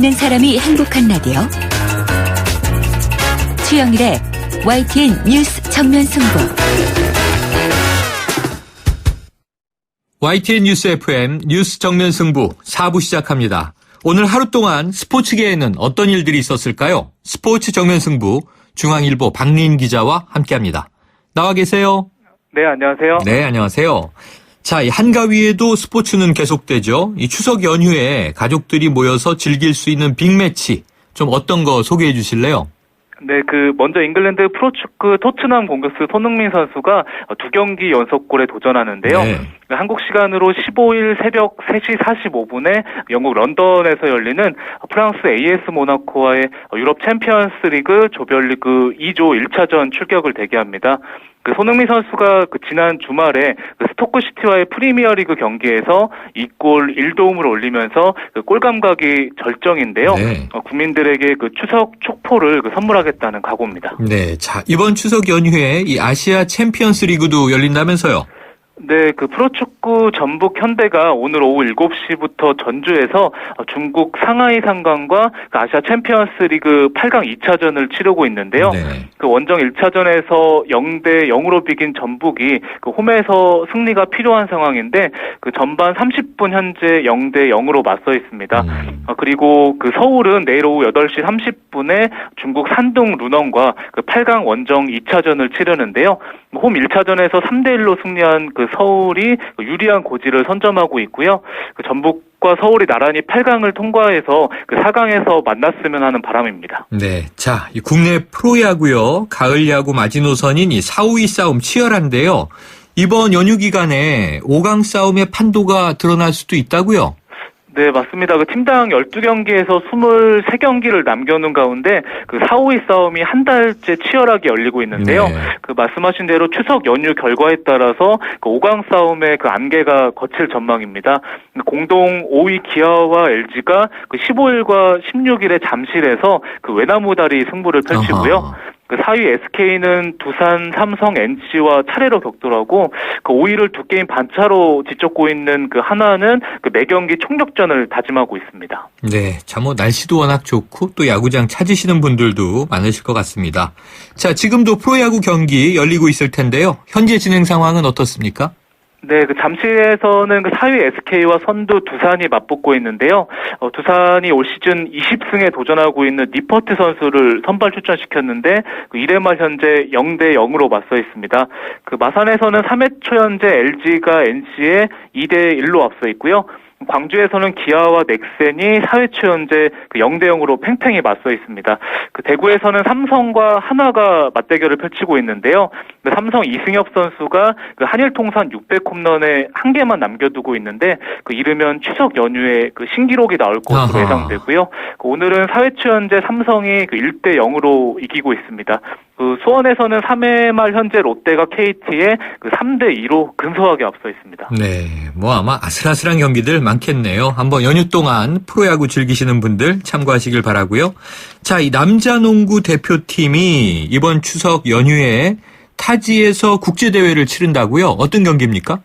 듣는 사람이 행복한 라디오 최영일의 YTN 뉴스 정면 승부. YTN 뉴스 FM 뉴스 정면 승부 4부 시작합니다. 오늘 하루 동안 스포츠계에는 어떤 일들이 있었을까요? 스포츠 정면 승부 중앙일보 박린 기자와 함께합니다. 나와 계세요? 네, 안녕하세요. 네, 안녕하세요. 자, 이 한가위에도 스포츠는 계속되죠. 이 추석 연휴에 가족들이 모여서 즐길 수 있는 빅매치 좀 어떤 거 소개해 주실래요? 네, 먼저 잉글랜드 프로축구 토트넘 공격수 손흥민 선수가 2경기 연속골에 도전하는데요. 네. 한국 시간으로 15일 새벽 3시 45분에 영국 런던에서 열리는 프랑스 AS 모나코와의 유럽 챔피언스 리그 조별리그 2조 1차전 출격을 대기합니다. 손흥민 선수가 지난 주말에 스토크시티와의 프리미어리그 경기에서 2골 1도움을 올리면서 골 감각이 절정인데요. 네. 국민들에게 추석 촉포를 선물하겠다는 각오입니다. 네, 자, 이번 추석 연휴에 이 아시아 챔피언스 리그도 열린다면서요? 네, 프로축구 전북 현대가 오늘 오후 7시부터 전주에서 중국 상하이 상강과 아시아 챔피언스 리그 8강 2차전을 치르고 있는데요. 네. 원정 1차전에서 0대 0으로 비긴 전북이 홈에서 승리가 필요한 상황인데 전반 30분 현재 0대 0으로 맞서 있습니다. 그리고 서울은 내일 오후 8시 30분에 중국 산둥 루넌과 8강 원정 2차전을 치르는데요. 홈 1차전에서 3대 1로 승리한 서울이 유리한 고지를 선점하고 있고요. 전북과 서울이 나란히 8강을 통과해서 4강에서 만났으면 하는 바람입니다. 네, 자, 이 국내 프로야구요. 가을 야구 마지노선인 이 4, 5위 싸움 치열한데요. 이번 연휴 기간에 5강 싸움의 판도가 드러날 수도 있다고요? 네, 맞습니다. 팀당 12경기에서 23경기를 남겨놓은 가운데 4, 5위 싸움이 한 달째 치열하게 열리고 있는데요. 네. 말씀하신 대로 추석 연휴 결과에 따라서 5강 싸움의 안개가 거칠 전망입니다. 공동 5위 기아와 LG가 15일과 16일에 잠실에서 외나무다리 승부를 펼치고요. 어허. 4위 SK는 두산, 삼성, NC와 차례로 격돌하고 5위를 2게임 반차로 뒤쫓고 있는 하나는 매경기 총력전을 다짐하고 있습니다. 네, 자, 날씨도 워낙 좋고 또 야구장 찾으시는 분들도 많으실 것 같습니다. 자, 지금도 프로야구 경기 열리고 있을 텐데요. 현재 진행 상황은 어떻습니까? 네, 잠실에서는 4위 SK와 선두 두산이 맞붙고 있는데요. 두산이 올 시즌 20승에 도전하고 있는 니퍼트 선수를 선발 출전시켰는데 1회 말 현재 0대 0으로 맞서 있습니다. 마산에서는 3회 초 현재 LG가 NC에 2대 1로 앞서 있고요. 광주에서는 기아와 넥센이 4회 초 현재 0대 0으로 팽팽히 맞서 있습니다. 대구에서는 삼성과 한화가 맞대결을 펼치고 있는데요. 삼성 이승엽 선수가 한일통산 600홈런에 한 개만 남겨두고 있는데 이르면 추석 연휴에 신기록이 나올 것으로 예상되고요. 오늘은 4회 초 현재 삼성이 1대 0으로 이기고 있습니다. 수원에서는 3회 말 현재 롯데가 KT에 3대 2로 근소하게 앞서 있습니다. 네, 아마 아슬아슬한 경기들 많겠네요. 한번 연휴 동안 프로야구 즐기시는 분들 참고하시길 바라고요. 자, 이 남자 농구 대표팀이 이번 추석 연휴에 타지에서 국제대회를 치른다고요? 어떤 경기입니까?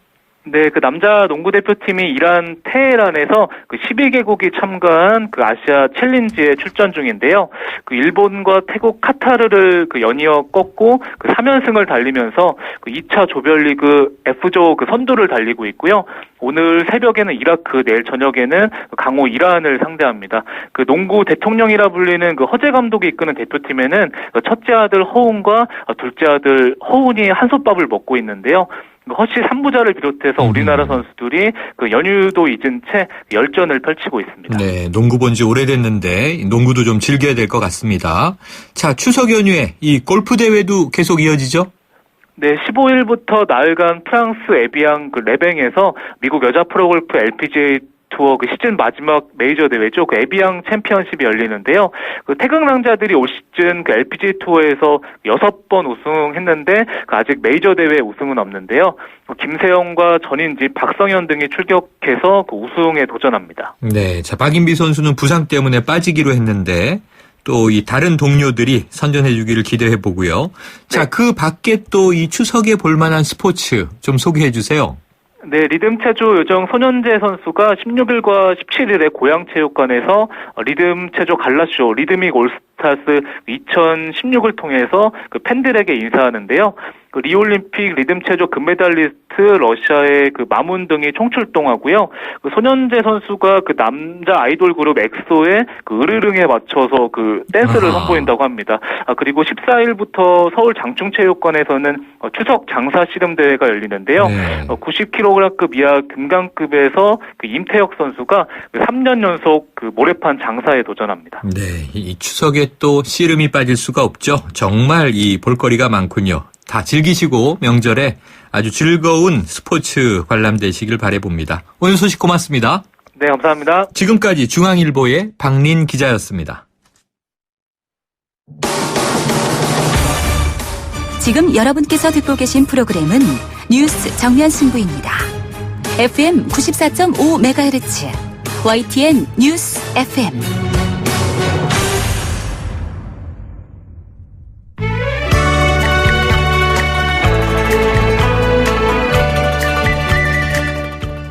네, 남자 농구 대표팀이 이란 테헤란에서 12개국이 참가한 아시아 챌린지에 출전 중인데요. 일본과 태국, 카타르를 연이어 꺾고 3연승을 달리면서 2차 조별리그 F조 선두를 달리고 있고요. 오늘 새벽에는 이라크, 내일 저녁에는 강호 이란을 상대합니다. 농구 대통령이라 불리는 허재 감독이 이끄는 대표팀에는 첫째 아들 허운과 둘째 아들 허운이 한솥밥을 먹고 있는데요. 허씨 3부자를 비롯해서 우리나라 선수들이 연휴도 잊은 채 열전을 펼치고 있습니다. 네, 농구 본지 오래됐는데 농구도 좀 즐겨야 될 것 같습니다. 자, 추석 연휴에 이 골프 대회도 계속 이어지죠? 네, 15일부터 나흘간 프랑스 에비앙 레뱅에서 미국 여자 프로골프 LPGA 투어 시즌 마지막 메이저 대회죠. 에비앙 챔피언십이 열리는데요. 태극 낭자들이 올 시즌 LPGA 투어에서 6번 우승했는데 아직 메이저 대회 우승은 없는데요. 김세영과 전인지, 박성현 등이 출격해서 우승에 도전합니다. 네, 자, 박인비 선수는 부상 때문에 빠지기로 했는데 또 이 다른 동료들이 선전해 주기를 기대해 보고요. 자, 그 밖에 또 이 추석에 볼 만한 스포츠 좀 소개해 주세요. 네, 리듬 체조 요정 손현재 선수가 16일과 17일에 고양체육관에서 리듬 체조 갈라쇼 리드믹 올스타즈 2016을 통해서 그 팬들에게 인사하는데요. 그 리올림픽 리듬 체조 금메달리스트 러시아의 그 마문 등이 총출동하고요. 그 손현재 선수가 그 남자 아이돌 그룹 엑소의 그 으르릉에 맞춰서 그 댄스를 선보인다고 합니다. 그리고 14일부터 서울 장충체육관에서는 추석 장사 씨름 대회가 열리는데요. 네. 90kg급 이하 금강급에서 그 임태혁 선수가 3년 연속 그 모래판 장사에 도전합니다. 네, 이 추석에 또 씨름이 빠질 수가 없죠. 정말 이 볼거리가 많군요. 다 즐기시고 명절에 아주 즐거운 스포츠 관람되시길 바라봅니다. 오늘 소식 고맙습니다. 네, 감사합니다. 지금까지 중앙일보의 박린 기자였습니다. 지금 여러분께서 듣고 계신 프로그램은 뉴스 정면 승부입니다. FM 94.5MHz YTN 뉴스 FM.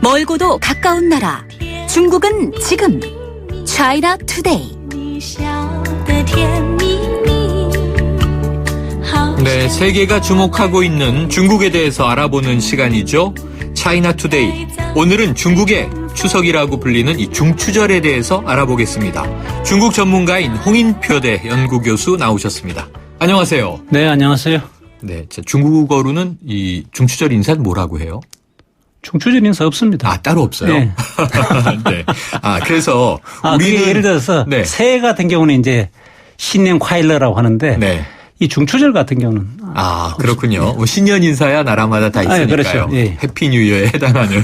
멀고도 가까운 나라 중국은 지금 차이나 투데이. 네, 세계가 주목하고 있는 중국에 대해서 알아보는 시간이죠. 차이나 투데이. 오늘은 중국의 추석이라고 불리는 이 중추절에 대해서 알아보겠습니다. 중국 전문가인 홍인표대 연구교수 나오셨습니다. 안녕하세요. 네, 안녕하세요. 네, 중국어로는 이 중추절 인사는 뭐라고 해요? 중추절 인사 없습니다. 아, 따로 없어요? 네. 네. 그래서 우리는 예를 들어서 네. 새해 같은 경우는 이제 신년 콰일러라고 하는데 네. 이 중추절 같은 경우는 그렇군요. 뭐 신년 인사야 나라마다 다 있으니까요. 그렇죠. 예. 해피 뉴 이어에 해당하는.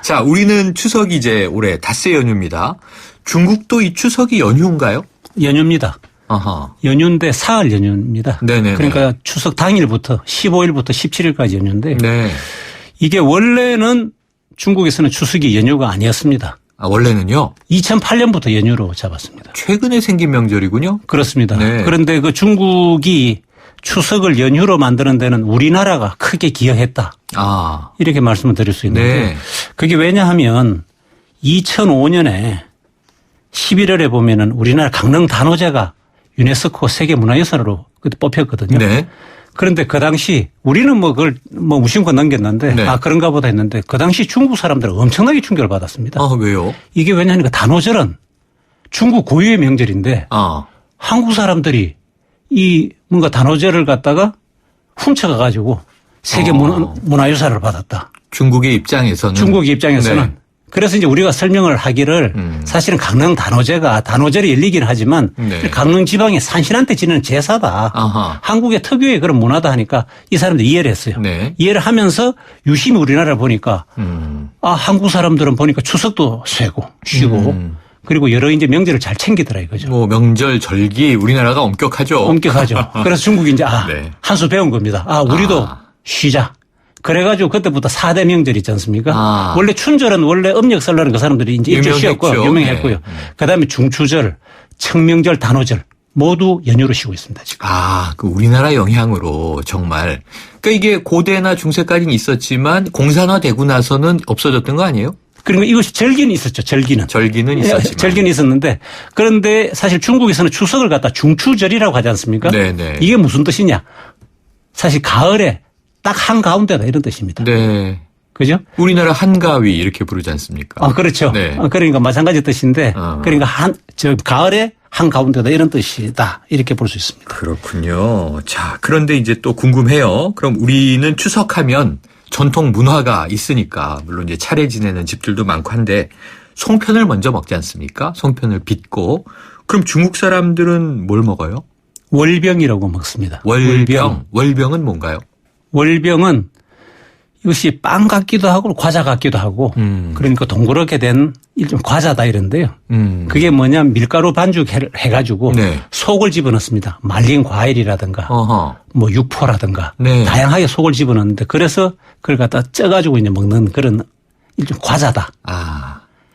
자, 우리는 추석이 이제 올해 닷새 연휴입니다. 중국도 이 추석이 연휴인가요? 연휴입니다. 아하. 연휴인데 사흘 연휴입니다. 네네. 그러니까 추석 당일부터 15일부터 17일까지 연휴인데 네. 이게 원래는 중국에서는 추석이 연휴가 아니었습니다. 원래는요? 2008년부터 연휴로 잡았습니다. 최근에 생긴 명절이군요? 그렇습니다. 네. 그런데 그 중국이 추석을 연휴로 만드는 데는 우리나라가 크게 기여했다. 이렇게 말씀을 드릴 수 있는데 네. 그게 왜냐하면 2005년에 11월에 보면은 우리나라 강릉 단오제가 유네스코 세계문화유산으로 그때 뽑혔거든요. 네. 그런데 그 당시 우리는 그걸 무심코 넘겼는데 네. 그런가 보다 했는데 그 당시 중국 사람들은 엄청나게 충격을 받았습니다. 왜요? 이게 왜냐하면 단오절은 중국 고유의 명절인데 한국 사람들이 이 뭔가 단오절을 갖다가 훔쳐가 가지고 세계 문화유산을 받았다. 중국의 입장에서는. 중국의 입장에서는. 네. 그래서 이제 우리가 설명을 하기를 사실은 강릉 단오제가 단오절이 열리기는 하지만 네. 강릉 지방의 산신한테 지는 제사다. 한국의 특유의 그런 문화다 하니까 이 사람들이 이해를 했어요. 네. 이해를 하면서 유심히 우리나라를 보니까 한국 사람들은 보니까 추석도 쉬고 그리고 여러 이제 명절을 잘 챙기더라 이거죠. 뭐 명절 절기 우리나라가 엄격하죠. 엄격하죠. 그래서 중국이 이제 네. 한 수 배운 겁니다. 우리도 쉬자. 그래가지고 그때부터 4대 명절 있지 않습니까? 원래 춘절은 원래 음력설날은 그 사람들이 이제 일절 쉬었고 유명했고요. 네. 그다음에 중추절, 청명절, 단오절 모두 연휴로 쉬고 있습니다. 지금. 그 우리나라 영향으로 정말. 그러니까 이게 고대나 중세까지는 있었지만 공산화되고 나서는 없어졌던 거 아니에요? 그러니까 이것이 절기는 있었죠. 절기는 있었지만. 절기는 있었는데 그런데 사실 중국에서는 추석을 갖다 중추절이라고 하지 않습니까? 네네. 이게 무슨 뜻이냐? 사실 가을에 딱 한가운데다 이런 뜻입니다. 네. 그죠? 우리나라 한가위 이렇게 부르지 않습니까? 그렇죠. 네. 그러니까 마찬가지 뜻인데 그러니까 가을에 한가운데다 이런 뜻이다. 이렇게 볼 수 있습니다. 그렇군요. 자, 그런데 이제 또 궁금해요. 그럼 우리는 추석하면 전통 문화가 있으니까 물론 이제 차례 지내는 집들도 많고 한데 송편을 먼저 먹지 않습니까? 송편을 빚고. 그럼 중국 사람들은 뭘 먹어요? 월병이라고 먹습니다. 월병은 뭔가요? 월병은 이것이 빵 같기도 하고 과자 같기도 하고 그러니까 동그랗게 된 일종 과자다 이런데요. 그게 뭐냐면 밀가루 반죽 해가지고 네. 속을 집어넣습니다. 말린 과일이라든가 뭐 육포라든가 네. 다양하게 속을 집어넣는데 그래서 그걸 갖다 쪄가지고 이제 먹는 그런 일종 과자다.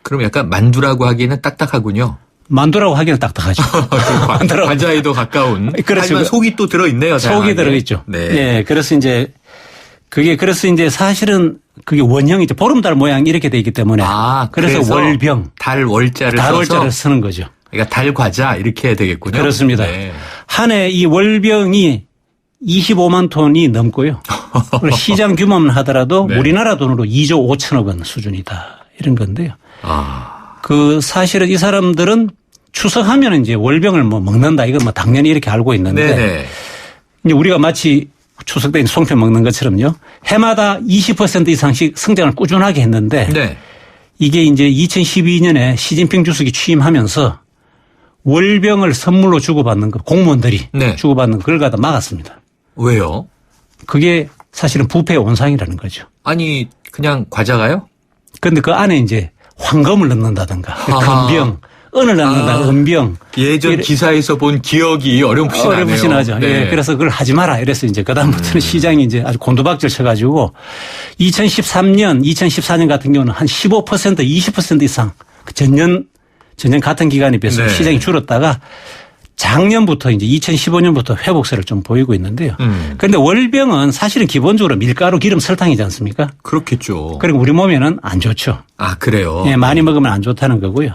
그럼 약간 만두라고 하기에는 딱딱하군요. 만두라고 하기는 딱딱하죠. 과자에도 가까운. 그렇죠. 하지만 속이 또 들어있네요. 속이 들어있죠. 네. 네. 그래서 이제 사실은 그게 원형이 이제 보름달 모양 이렇게 돼 있기 때문에 그래서 월병. 달 월자를 쓰는 거죠. 그러니까 달 과자 이렇게 해야 되겠군요. 그렇습니다. 네. 한 해 이 월병이 25만 톤이 넘고요. 시장 규모만 하더라도 네. 우리나라 돈으로 2조 5천억 원 수준이다. 이런 건데요. 그 사실은 이 사람들은 추석하면 이제 월병을 뭐 먹는다. 이건 뭐 당연히 이렇게 알고 있는데 네네. 이제 우리가 마치 추석 때 송편 먹는 것처럼요. 해마다 20% 이상씩 성장을 꾸준하게 했는데 네. 이게 이제 2012년에 시진핑 주석이 취임하면서 월병을 선물로 주고받는 거 공무원들이 네. 주고받는 그걸 갖다 막았습니다. 왜요? 그게 사실은 부패의 온상이라는 거죠. 아니 그냥 과자가요? 그런데 그 안에 이제 황금을 넣는다든가 금병, 은을 넣는다 은병. 예전 기사에서 본 기억이 어렴풋이나네요. 어렴풋이나죠. 네. 예, 그래서 그걸 하지 마라 이래서 이제 그다음부터는 시장이 이제 아주 곤두박질 쳐가지고 2013년, 2014년 같은 경우는 한 15%, 20% 이상 전년 같은 기간에 비해서 네. 시장이 줄었다가 작년부터 이제 2015년부터 회복세를 좀 보이고 있는데요. 그런데 월병은 사실은 기본적으로 밀가루, 기름, 설탕이지 않습니까? 그렇겠죠. 그리고 우리 몸에는 안 좋죠. 아, 그래요? 예, 많이 먹으면 안 좋다는 거고요.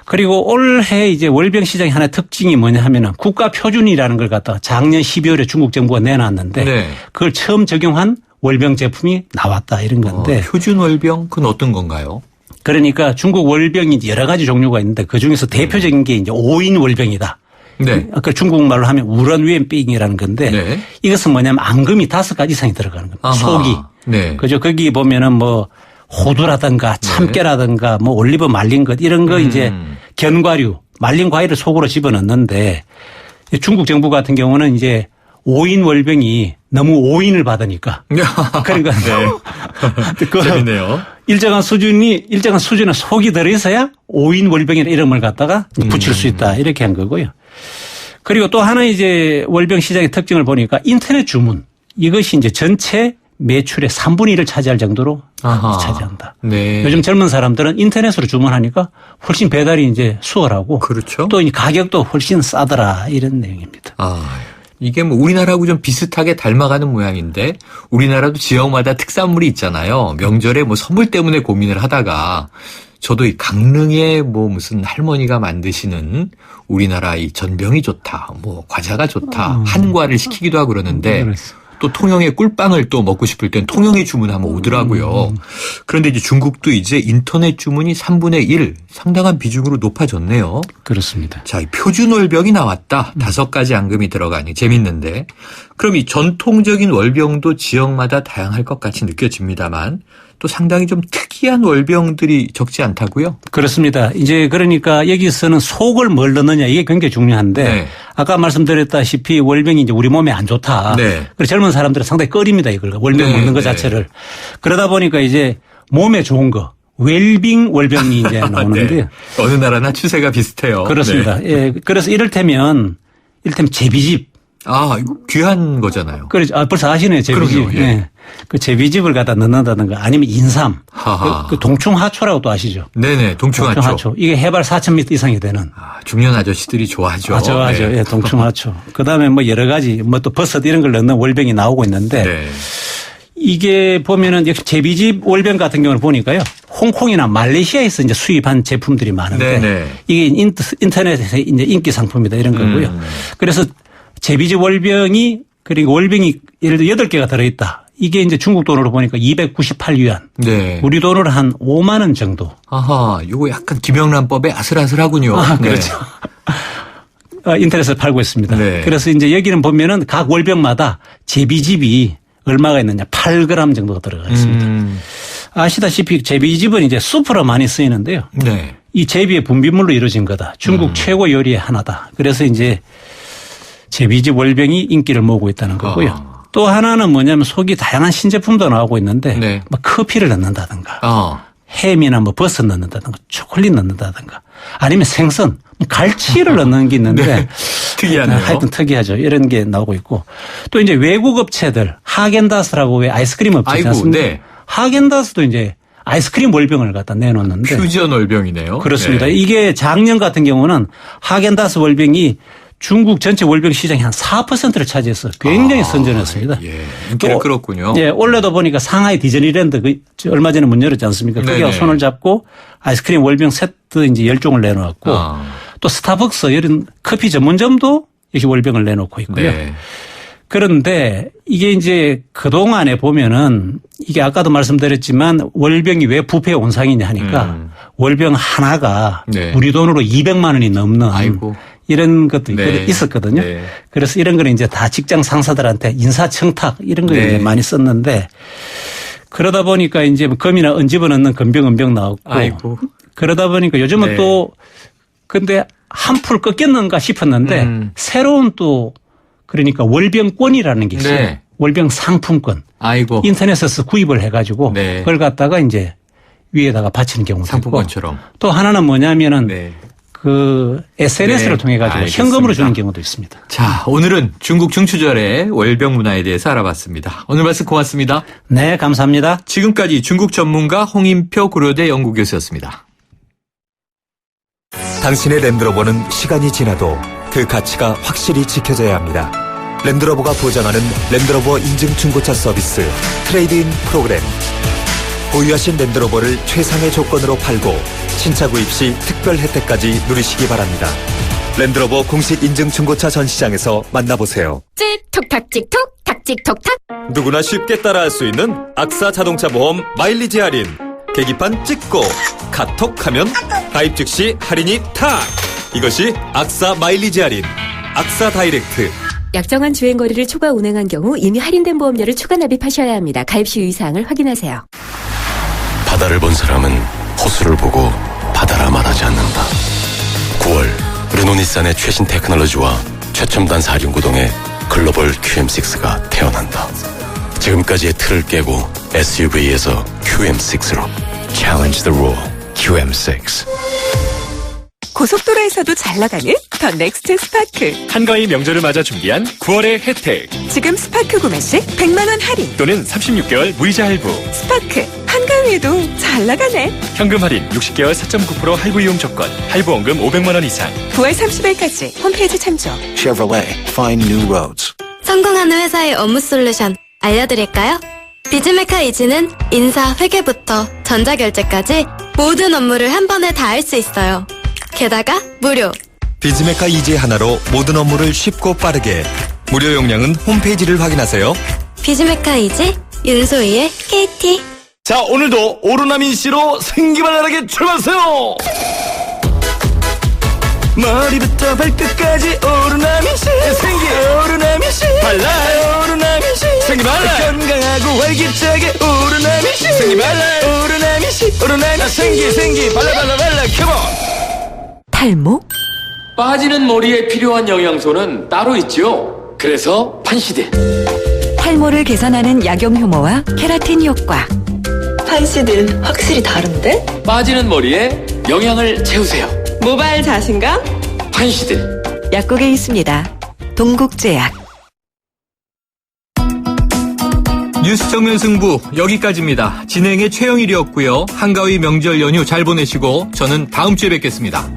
그리고 올해 이제 월병 시장의 하나의 특징이 뭐냐 하면은 국가 표준이라는 걸 갖다가 작년 12월에 중국 정부가 내놨는데 네. 그걸 처음 적용한 월병 제품이 나왔다 이런 건데. 표준 월병 그건 어떤 건가요? 그러니까 중국 월병이 여러 가지 종류가 있는데 그중에서 대표적인 게 이제 5인 월병이다. 네. 아까 중국말로 하면 우런위엔빙이라는 건데 네. 이것은 뭐냐면 앙금이 5가지 이상이 들어가는 겁니다. 아하. 속이. 네. 그죠. 거기 보면은 뭐 호두라든가 참깨라든가 뭐 올리브 말린 것 이런 거 이제 견과류 말린 과일을 속으로 집어넣는데 중국 정부 같은 경우는 이제 5인 월병이 너무 5인을 받으니까. 그러니까. 네. 재밌네요. 일정한 수준의 속이 들어있어야 5인 월병이라는 이름을 갖다가 붙일 수 있다. 이렇게 한 거고요. 그리고 또 하나 이제 월병 시장의 특징을 보니까 인터넷 주문. 이것이 이제 전체 매출의 3분의 1을 차지할 정도로 차지한다. 네. 요즘 젊은 사람들은 인터넷으로 주문하니까 훨씬 배달이 이제 수월하고. 그렇죠. 또 가격도 훨씬 싸더라. 이런 내용입니다. 이게 뭐 우리나라하고 좀 비슷하게 닮아가는 모양인데 우리나라도 지역마다 특산물이 있잖아요. 명절에 뭐 선물 때문에 고민을 하다가 저도 이 강릉에 뭐 무슨 할머니가 만드시는 우리나라 이 전병이 좋다, 뭐 과자가 좋다, 한과를 시키기도 하고 그러는데 또 통영의 꿀빵을 또 먹고 싶을 땐 통영에 주문하면 오더라고요. 그런데 이제 중국도 이제 인터넷 주문이 3분의 1 상당한 비중으로 높아졌네요. 그렇습니다. 자, 이 표준 월병이 나왔다. 5가지 앙금이 들어가니 재밌는데 그럼 이 전통적인 월병도 지역마다 다양할 것 같이 느껴집니다만 또 상당히 좀 특이한 월병들이 적지 않다고요? 그렇습니다. 이제 그러니까 여기서는 속을 뭘 넣느냐 이게 굉장히 중요한데 네. 아까 말씀드렸다시피 월병이 이제 우리 몸에 안 좋다. 네. 그래서 젊은 사람들은 상당히 꺼립니다. 이걸 월병 먹는 것 자체를. 그러다 보니까 이제 몸에 좋은 거. 웰빙 월병이 이제 나오는데요. 네. 어느 나라나 추세가 비슷해요. 그렇습니다. 네. 예. 그래서 이를테면 제비집. 이거 귀한 거잖아요. 그렇죠. 벌써 아시네요. 제비집. 예. 네. 그 제비집을 갖다 넣는다든가 아니면 인삼. 그 동충하초라고 또 아시죠? 네네. 동충하초. 이게 해발 4,000m 이상이 되는. 중년 아저씨들이 좋아하죠. 좋아하죠. 네. 예, 동충하초. 그 다음에 뭐 여러 가지 뭐 또 버섯 이런 걸 넣는 월병이 나오고 있는데. 네. 이게 보면은 역시 제비집 월병 같은 경우를 보니까요. 홍콩이나 말레이시아에서 이제 수입한 제품들이 많은데. 네네. 이게 인터넷에서 이제 인기 상품이다 이런 거고요. 그래서 제비집 월병이 그리고 월병이 예를 들어 8개가 들어있다. 이게 이제 중국 돈으로 보니까 298위안. 네. 우리 돈으로 한 5만 원 정도. 요거 약간 김영란법에 아슬아슬하군요. 그렇죠. 인터넷에서 팔고 있습니다. 네. 그래서 이제 여기는 보면은 각 월병마다 제비집이 얼마가 있느냐 8g 정도가 들어가 있습니다. 아시다시피 제비집은 이제 수프로 많이 쓰이는데요. 네. 이 제비의 분비물로 이루어진 거다. 중국 최고 요리의 하나다. 그래서 이제 제비집 월병이 인기를 모으고 있다는 거고요. 또 하나는 뭐냐면 속이 다양한 신제품도 나오고 있는데 네. 뭐 커피를 넣는다든가 햄이나 뭐 버섯 넣는다든가 초콜릿 넣는다든가 아니면 생선 갈치를 넣는 게 있는데 네. 특이하네요. 하여튼 특이하죠. 이런 게 나오고 있고 또 이제 외국 업체들 하겐다스라고 왜 아이스크림 업체지 않습니까? 네. 하겐다스도 이제 아이스크림 월병을 갖다 내놓는데 퓨전 월병이네요. 그렇습니다. 네. 이게 작년 같은 경우는 하겐다스 월병이 중국 전체 월병 시장이 한 4%를 차지해서 굉장히 선전했습니다. 예. 인기를 끌었군요. 예, 올해도 보니까 상하이 디즈니랜드 얼마 전에 문 열었지 않습니까? 거기하고 손을 잡고 아이스크림 월병 세트 이제 10종을 내놓았고 또 스타벅스 이런 커피 전문점도 역시 월병을 내놓고 있고요. 네. 그런데 이게 이제 그동안에 보면은 이게 아까도 말씀드렸지만 월병이 왜 부패 온상이냐 하니까 월병 하나가 네. 우리 돈으로 200만 원이 넘는 아이고. 이런 것도 네. 있었거든요. 네. 그래서 이런 거는 이제 다 직장 상사들한테 인사청탁 이런 거 네. 이제 많이 썼는데 그러다 보니까 이제 금이나 은집어넣는 금병 나왔고 아이고. 그러다 보니까 요즘은 네. 또 근데 한풀 꺾였는가 싶었는데 새로운 또 그러니까 월병권이라는 게 있어요. 네. 월병 상품권. 아이고. 인터넷에서 구입을 해가지고 네. 그걸 갖다가 이제 위에다가 바치는 경우도 상품권처럼. 있고 또 하나는 뭐냐면은 네. 그 SNS를 네. 통해 가지고 알겠습니다. 현금으로 주는 경우도 있습니다. 자, 오늘은 중국 중추절의 월병 문화에 대해서 알아봤습니다. 오늘 말씀 고맙습니다. 네, 감사합니다. 지금까지 중국 전문가 홍인표 고려대 연구교수였습니다. 당신의 랜드로버는 시간이 지나도 그 가치가 확실히 지켜져야 합니다. 랜드로버가 보장하는 랜드로버 인증 중고차 서비스 트레이드인 프로그램. 보유하신 랜드로버를 최상의 조건으로 팔고 신차 구입 시 특별 혜택까지 누리시기 바랍니다. 랜드로버 공식 인증 중고차 전시장에서 만나보세요. 찍톡탁 찍톡 탁찍톡탁. 누구나 쉽게 따라할 수 있는 악사 자동차 보험 마일리지 할인. 계기판 찍고 카톡하면 가입 즉시 할인이 탁! 이것이 악사 마일리지 할인. 악사 다이렉트. 약정한 주행거리를 초과 운행한 경우 이미 할인된 보험료를 추가 납입하셔야 합니다. 가입 시 유의사항을 확인하세요. 바다를 본 사람은 호수를 보고 바다라 말하지 않는다. 9월 르노니산의 최신 테크놀로지와 최첨단 사륜구동의 글로벌 QM6가 태어난다. 지금까지의 틀을 깨고 SUV에서 QM6로 Challenge the rule. QM6. 고속도로에서도 잘 나가는 더 넥스트 스파크. 한가위 명절을 맞아 준비한 9월의 혜택. 지금 스파크 구매 시 100만 원 할인. 또는 36개월 무이자 할부. 스파크 한가위에도 잘 나가네. 현금 할인 60개월 4.9% 할부 이용 조건. 할부원금 500만 원 이상. 9월 30일까지 홈페이지 참조. Chevrolet. Find new roads. 성공하는 회사의 업무 솔루션 알려드릴까요? 비즈메카 이지는 인사, 회계부터 전자결제까지 모든 업무를 한 번에 다 할 수 있어요. 게다가 무료. 비즈메카 이지 하나로 모든 업무를 쉽고 빠르게. 무료 용량은 홈페이지를 확인하세요. 비즈메카 이지 윤소희의 KT. 자, 오늘도 오르나민 씨로 생기발랄하게 출발하세요. 머리부터 발끝까지 오르나민 씨. 생기 오르나민 씨. 발랄 오르나민 씨. 생기 발랄. 건강하고 활기차게 오르나민 씨. 생기 발랄 오르나민 씨. 오르나민 씨. 생기 발랄 컴온. 탈모? 빠지는 머리에 필요한 영양소는 따로 있죠. 그래서 판시드. 탈모를 개선하는 약용 효모와 케라틴 효과. 판시드는 확실히 다른데? 빠지는 머리에 영양을 채우세요. 모발 자신감? 판시드. 약국에 있습니다. 동국제약. 뉴스 정면 승부 여기까지입니다. 진행의 최영일이었고요. 한가위 명절 연휴 잘 보내시고 저는 다음 주에 뵙겠습니다.